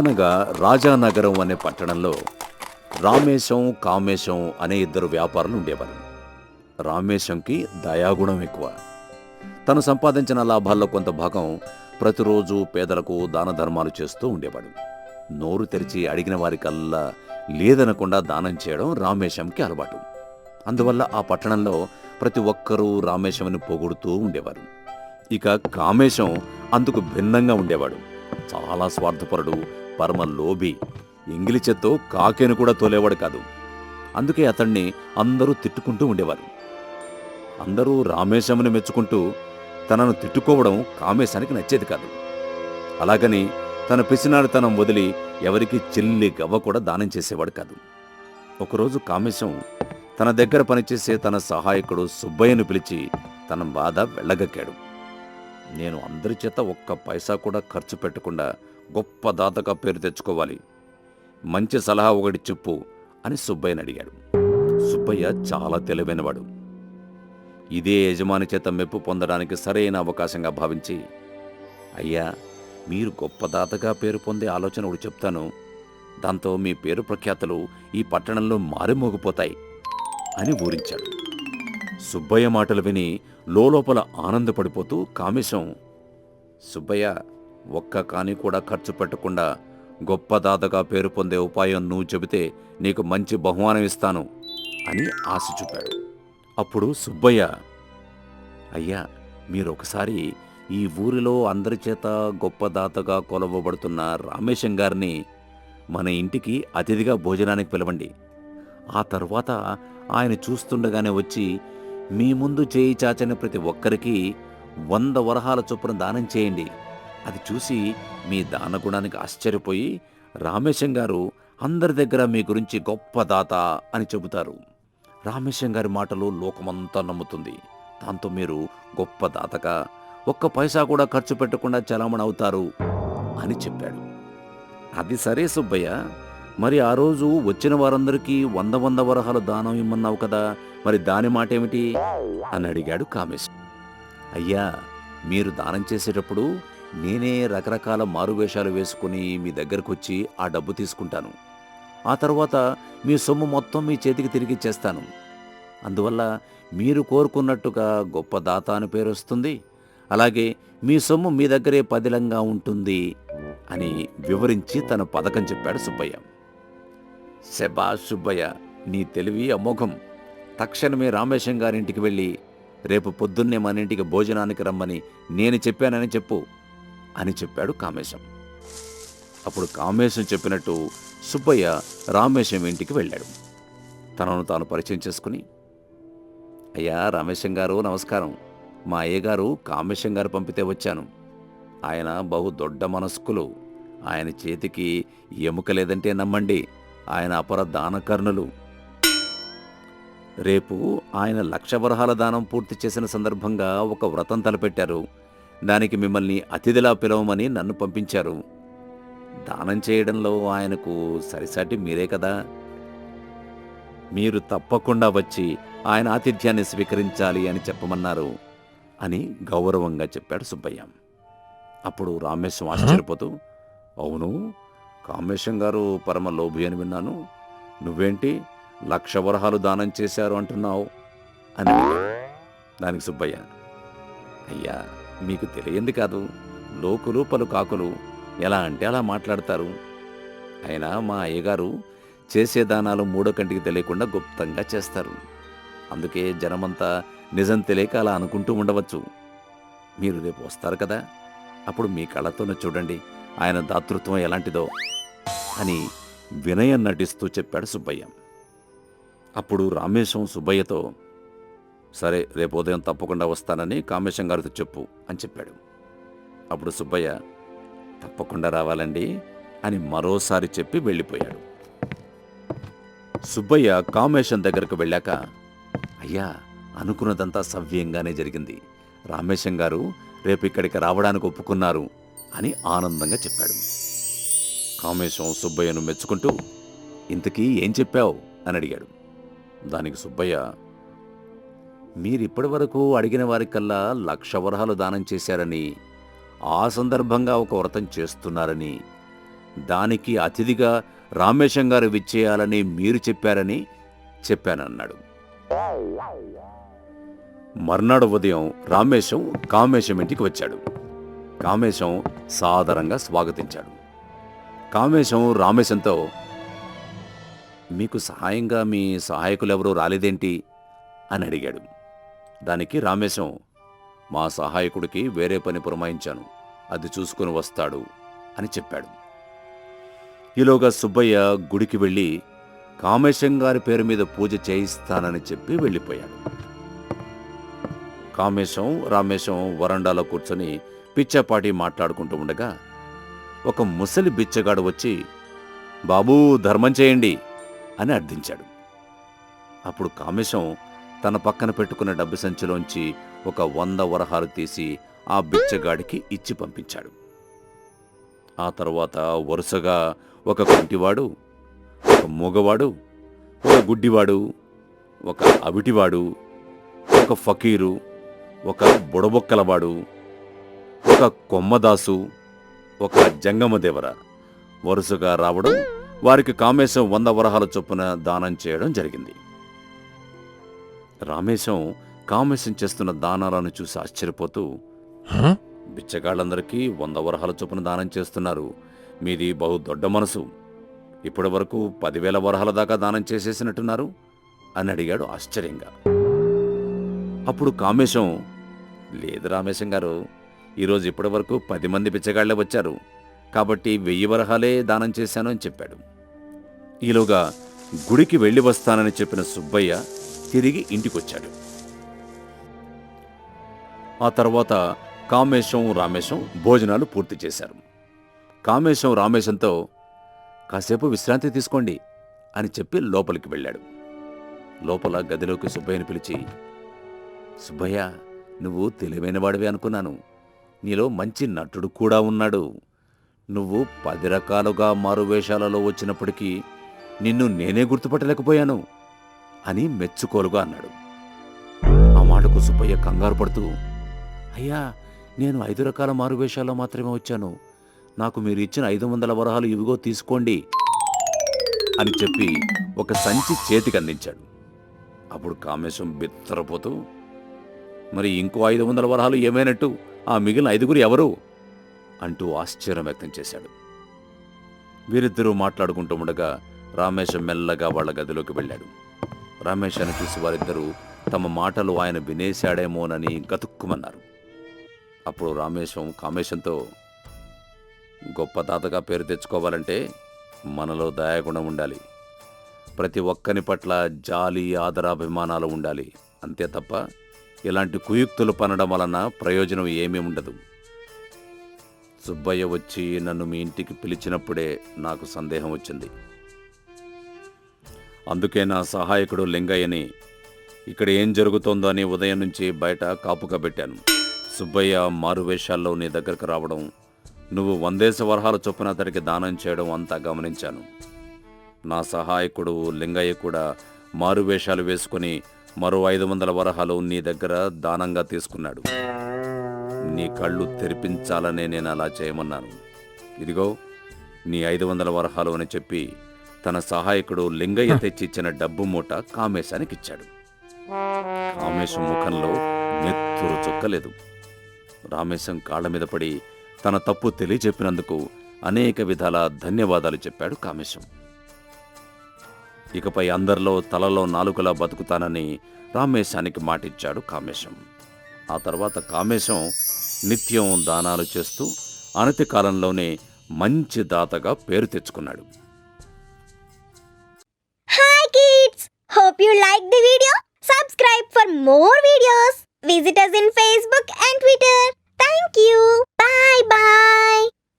అనగా రాజానగరం అనే పట్టణంలో రామేశం, కామేశం అనే ఇద్దరు వ్యాపారులు ఉండేవారు. రామేశంకి దయాగుణం ఎక్కువ. తను సంపాదించిన లాభాల్లో కొంత భాగం ప్రతిరోజు పేదలకు దాన ధర్మాలు చేస్తూ ఉండేవాడు. నోరు తెరిచి అడిగిన వారికల్లా లేదనకుండా దానం చేయడం రామేశంకి అలవాటు. అందువల్ల ఆ పట్టణంలో ప్రతి ఒక్కరూ రామేశంని పొగుడుతూ ఉండేవారు. ఇక కామేశం అందుకు భిన్నంగా ఉండేవాడు. చాలా స్వార్థపరుడు, పరమ లోభి. ఎంగిలి చేత్తో కాకేను కూడా తోలేవాడు కాదు. అందుకే అతన్ని అందరూ తిట్టుకుంటూ ఉండేవారు. అందరూ రామేశంని మెచ్చుకుంటూ తనను తిట్టుకోవడం కామేశానికి నచ్చేది కాదు. అలాగని తన పిసినారితనం వదిలి ఎవరికి చిల్లి గవ్వ కూడా దానం చేసేవాడు కాదు. ఒకరోజు కామేశం తన దగ్గర పనిచేసే తన సహాయకుడు సుబ్బయ్యను పిలిచి తన బాధ వెళ్ళగక్కాడు. నేను అందరి చేత ఒక్క పైసా కూడా ఖర్చు పెట్టకుండా గొప్ప దాతగా పేరు తెచ్చుకోవాలి. మంచి సలహా ఒకటి చెప్పు అని సుబ్బయ్యని అడిగాడు. సుబ్బయ్య చాలా తెలివైనవాడు. ఇదే యజమాని చేత మెప్పు పొందడానికి సరైన అవకాశంగా భావించి, అయ్యా, మీరు గొప్ప దాతగా పేరు పొందే ఆలోచన ఒకటి చెప్తాను. దాంతో మీ పేరు ప్రఖ్యాతలు ఈ పట్టణంలో మారుమోగిపోతాయి అని ఊరించాడు. సుబ్బయ్య మాటలు విని లోపల ఆనందపడిపోతూ కామేశం, సుబ్బయ్య, ఒక్క కాని కూడా ఖర్చు పెట్టకుండా గొప్ప దాతగా పేరు పొందే ఉపాయం నువ్వు చెబితే నీకు మంచి బహుమానం ఇస్తాను అని ఆశ చూపాడు. అప్పుడు సుబ్బయ్య, అయ్యా, మీరొకసారి ఈ ఊరిలో అందరి చేత గొప్ప దాతగా కొలవబడుతున్న రామేశం గారిని మన ఇంటికి అతిథిగా భోజనానికి పిలవండి. ఆ తర్వాత ఆయన చూస్తుండగానే వచ్చి మీ ముందు చేయి చాచని ప్రతి ఒక్కరికి 100 వరహాల చొప్పున దానం చేయండి. అది చూసి మీ దానగుణానికి ఆశ్చర్యపోయి రామేశం గారు అందరి దగ్గర మీ గురించి గొప్ప దాత అని చెబుతారు. రామేశం గారి మాటలు లోకమంతా నమ్ముతుంది. దాంతో మీరు గొప్ప దాతగా ఒక్క పైసా కూడా ఖర్చు పెట్టకుండా చలామణి అవుతారు అని చెప్పాడు. అది సరే సుబ్బయ్య, మరి ఆ రోజు వచ్చిన వారందరికీ 100 వరహాలు దానం ఇమ్మన్నావు కదా, మరి దాని మాట ఏమిటి అని అడిగాడు కామేశం. అయ్యా, మీరు దానం చేసేటప్పుడు నేనే రకరకాల మారువేషాలు వేసుకుని మీ దగ్గరకు వచ్చి ఆ డబ్బు తీసుకుంటాను. ఆ తర్వాత మీ సొమ్ము మొత్తం మీ చేతికి తిరిగి ఇచ్చేస్తాను. అందువల్ల మీరు కోరుకున్నట్టుగా గొప్ప దాత అని పేరు వస్తుంది. అలాగే మీ సొమ్ము మీ దగ్గరే పదిలంగా ఉంటుంది అని వివరించి తన పథకం చెప్పాడు సుబ్బయ్య. శభాష్ సుబ్బయ్య, నీ తెలివి అమోఘం. తక్షణమే రామేశం గారింటికి వెళ్ళి రేపు పొద్దున్నే మన ఇంటికి భోజనానికి రమ్మని నేను చెప్పానని చెప్పు అని చెప్పాడు కామేశం. అప్పుడు కామేశం చెప్పినట్టు సుబ్బయ్య రామేశం ఇంటికి వెళ్ళాడు. తనను తాను పరిచయం చేసుకుని, అయ్యా రామేశం గారు, నమస్కారం. మా అయ్యగారు కామేశం గారు పంపితే వచ్చాను. ఆయన బహు దొడ్డ మనస్కులు. ఆయన చేతికి ఎముక లేదంటే నమ్మండి. ఆయన అపర దానకర్ణులు. రేపు ఆయన 1,00,000 వరహాల దానం పూర్తి చేసిన సందర్భంగా ఒక వ్రతం తలపెట్టారు. దానికి మిమ్మల్ని అతిథిలా పిలవమని నన్ను పంపించారు. దానం చేయడంలో ఆయనకు సరిసాటి మీరే కదా. మీరు తప్పకుండా వచ్చి ఆయన ఆతిథ్యాన్ని స్వీకరించాలి అని చెప్పమన్నారు అని గౌరవంగా చెప్పాడు సుబ్బయ్య. అప్పుడు రామేశం ఆశ్చర్యపోతూ, అవును, కామేశం గారు పరమ లోభి అని విన్నాను. నువ్వేంటి 1,00,000 వరహాలు దానం చేశారు అంటున్నావు అని అడిగాడు. దానికి సుబ్బయ్య, అయ్యా, మీకు తెలియంది కాదు. లోకులు పలు కాకులు ఎలా అంటే అలా మాట్లాడతారు. అయినా మా అయ్యగారు చేసే దానాలు మూడో కంటికి తెలియకుండా గుప్తంగా చేస్తారు. అందుకే జనమంతా నిజం తెలియక అలా అనుకుంటూ ఉండవచ్చు. మీరు రేపు వస్తారు కదా, అప్పుడు మీ కళ్ళతోనే చూడండి ఆయన దాతృత్వం ఎలాంటిదో అని వినయం నటిస్తూ చెప్పాడు సుబ్బయ్య. అప్పుడు రామేశం సుబ్బయ్యతో, సరే, రేపు ఉదయం తప్పకుండా వస్తానని కామేశం గారితో చెప్పు అని చెప్పాడు. అప్పుడు సుబ్బయ్య, తప్పకుండా రావాలండి అని మరోసారి చెప్పి వెళ్ళిపోయాడు. సుబ్బయ్య కామేశం దగ్గరకు వెళ్ళాక, అయ్యా, అనుకున్నదంతా సవ్యంగానే జరిగింది. రామేశం గారు రేపు ఇక్కడికి రావడానికి ఒప్పుకున్నారు అని ఆనందంగా చెప్పాడు. కామేశం సుబ్బయ్యను మెచ్చుకుంటూ, ఇంతకీ ఏం చెప్పావు అని అడిగాడు. దానికి సుబ్బయ్య, మీరిప్పటి వరకు అడిగిన వారికల్లా 1,00,000 వరహాలు దానం చేశారని, ఆ సందర్భంగా ఒక వ్రతం చేస్తున్నారని, దానికి అతిథిగా రామేశం గారు విచ్చేయాలని మీరు చెప్పారని చెప్పానన్నాడు. మర్నాడు ఉదయం రామేశం కామేశం ఇంటికి వచ్చాడు. కామేశం సాదరంగా స్వాగతించాడు. కామేశం రామేశంతో, మీకు సహాయంగా మీ సహాయకులెవరూ రాలేదేంటి అని అడిగాడు. దానికి రామేశం, మా సహాయకుడికి వేరే పని పురమాయించాను, అది చూసుకుని వస్తాడు అని చెప్పాడు. ఈలోగా సుబ్బయ్య గుడికి వెళ్ళి కామేశం గారి పేరు మీద పూజ చేయిస్తానని చెప్పి వెళ్ళిపోయాడు. కామేశం రామేశం వరండాలో కూర్చొని పిచ్చాపాటి మాట్లాడుకుంటూ ఉండగా ఒక ముసలి బిచ్చగాడు వచ్చి, బాబూ ధర్మం చేయండి అని అర్థించాడు. అప్పుడు కామేశం తన పక్కన పెట్టుకున్న డబ్బు సంచిలోంచి ఒక 100 వరహాలు తీసి ఆ బిచ్చగాడికి ఇచ్చి పంపించాడు. ఆ తర్వాత వరుసగా ఒక కుంటివాడు, ఒక మూగవాడు, ఒక గుడ్డివాడు, ఒక అవిటివాడు, ఒక ఫకీరు, ఒక బుడబొక్కలవాడు, ఒక కొమ్మదాసు, ఒక జంగమదేవర వరుసగా రావడం, వారికి కామేశం 100 వరహాల చొప్పున దానం చేయడం జరిగింది. రామేశం కామేశం చేస్తున్న దానాలను చూసి ఆశ్చర్యపోతూ, బిచ్చగాళ్ళందరికీ 100 వరహాల చొప్పున దానం చేస్తున్నారు, మీది బహు దొడ్డ మనసు, ఇప్పటి వరకు 10,000 వరహాల దాకా దానం చేసేసినట్టున్నారు అని అడిగాడు ఆశ్చర్యంగా. అప్పుడు కామేశం, లేదు రామేశం గారు, ఈరోజు ఇప్పటి వరకు 10 మంది బిచ్చగాళ్లే వచ్చారు, కాబట్టి 1000 వరహాలే దానం చేశాను అని చెప్పాడు. ఈలోగా గుడికి వెళ్ళి వస్తానని చెప్పిన సుబ్బయ్య తిరిగి ఇంటికొచ్చాడు. ఆ తర్వాత కామేశం రామేశం భోజనాలు పూర్తి చేశారు. కామేశం రామేశంతో, కాసేపు విశ్రాంతి తీసుకోండి అని చెప్పి లోపలికి వెళ్ళాడు. లోపల గదిలోకి సుబ్బయ్యని పిలిచి, సుబ్బయ్య, నువ్వు తెలివైనవాడివే అనుకున్నాను, నీలో మంచి నటుడు కూడా ఉన్నాడు, నువ్వు 10 రకాలుగా మారువేషాలలో వచ్చినప్పటికీ నిన్ను నేనే గుర్తుపట్టలేకపోయాను అని మెచ్చుకోలుగా అన్నాడు. ఆ మాటకు సుబ్బయ్య కంగారు పడుతూ, అయ్యా, నేను 5 రకాల మారువేషాల్లో మాత్రమే వచ్చాను, నాకు మీరు ఇచ్చిన 500 వరహాలు ఇవిగో తీసుకోండి అని చెప్పి ఒక సంచి చేతికి అందించాడు. అప్పుడు కామేశం బిత్తరపోతూ, మరి ఇంకో 500 వరహాలు ఏమైనట్టు, ఆ మిగిలిన 5గురు ఎవరు అంటూ ఆశ్చర్యం వ్యక్తం చేశాడు. వీరిద్దరూ మాట్లాడుకుంటూ ఉండగా రామేశం మెల్లగా వాళ్ల గదిలోకి వెళ్ళాడు. రామేశాన్ని చూసి వారిద్దరూ తమ మాటలు ఆయన వినేశాడేమోనని గతుక్కుమన్నారు. అప్పుడు రామేశం కామేశంతో, గొప్ప తాతగా పేరు తెచ్చుకోవాలంటే మనలో దయాగుణం ఉండాలి, ప్రతి ఒక్కని పట్ల జాలి ఆదరాభిమానాలు ఉండాలి, అంతే తప్ప ఇలాంటి కుయుక్తులు పనడం వలన ప్రయోజనం ఏమీ ఉండదు. సుబ్బయ్య వచ్చి నన్ను మీ ఇంటికి పిలిచినప్పుడే నాకు సందేహం వచ్చింది, అందుకే నా సహాయకుడు లింగయ్యని ఇక్కడ ఏం జరుగుతోందో అని ఉదయం నుంచి బయట కాపుగా పెట్టాను. సుబ్బయ్య మారువేషాల్లో నీ దగ్గరకు రావడం, నువ్వు 100 వరహాల చొప్పున అతడికి దానం చేయడం అంతా గమనించాను. నా సహాయకుడు లింగయ్య కూడా మారువేషాలు వేసుకుని మరో 500 వరహాలు నీ దగ్గర దానంగా తీసుకున్నాడు. నీ కళ్ళు తెరిపించాలనే నేను అలా చేయమన్నాను. ఇదిగో నీ 500 వరహాలు అని చెప్పి తన సహాయకుడు లింగయ్య తెచ్చిచ్చిన డబ్బు మూట కామేశానికి ఇచ్చాడు. కామేశం ముఖంలో నెత్తురు చుక్కలేదు. రామేశం కాళ్ల మీద పడి తన తప్పు తెలియచెప్పినందుకు అనేక విధాల ధన్యవాదాలు చెప్పాడు కామేశం. ఇకపై అందరిలో తలలో నాలుకలా బతుకుతానని రామేశానికి మాటిచ్చాడు కామేశం. ఆ తర్వాత కామేశం నిత్యం దానాలు చేస్తూ అనతి కాలంలోనే మంచి దాతగా పేరు తెచ్చుకున్నాడు. Hi kids! Hope you liked the video. Subscribe for more videos. Visit us in Facebook and Twitter. Thank you. Bye bye.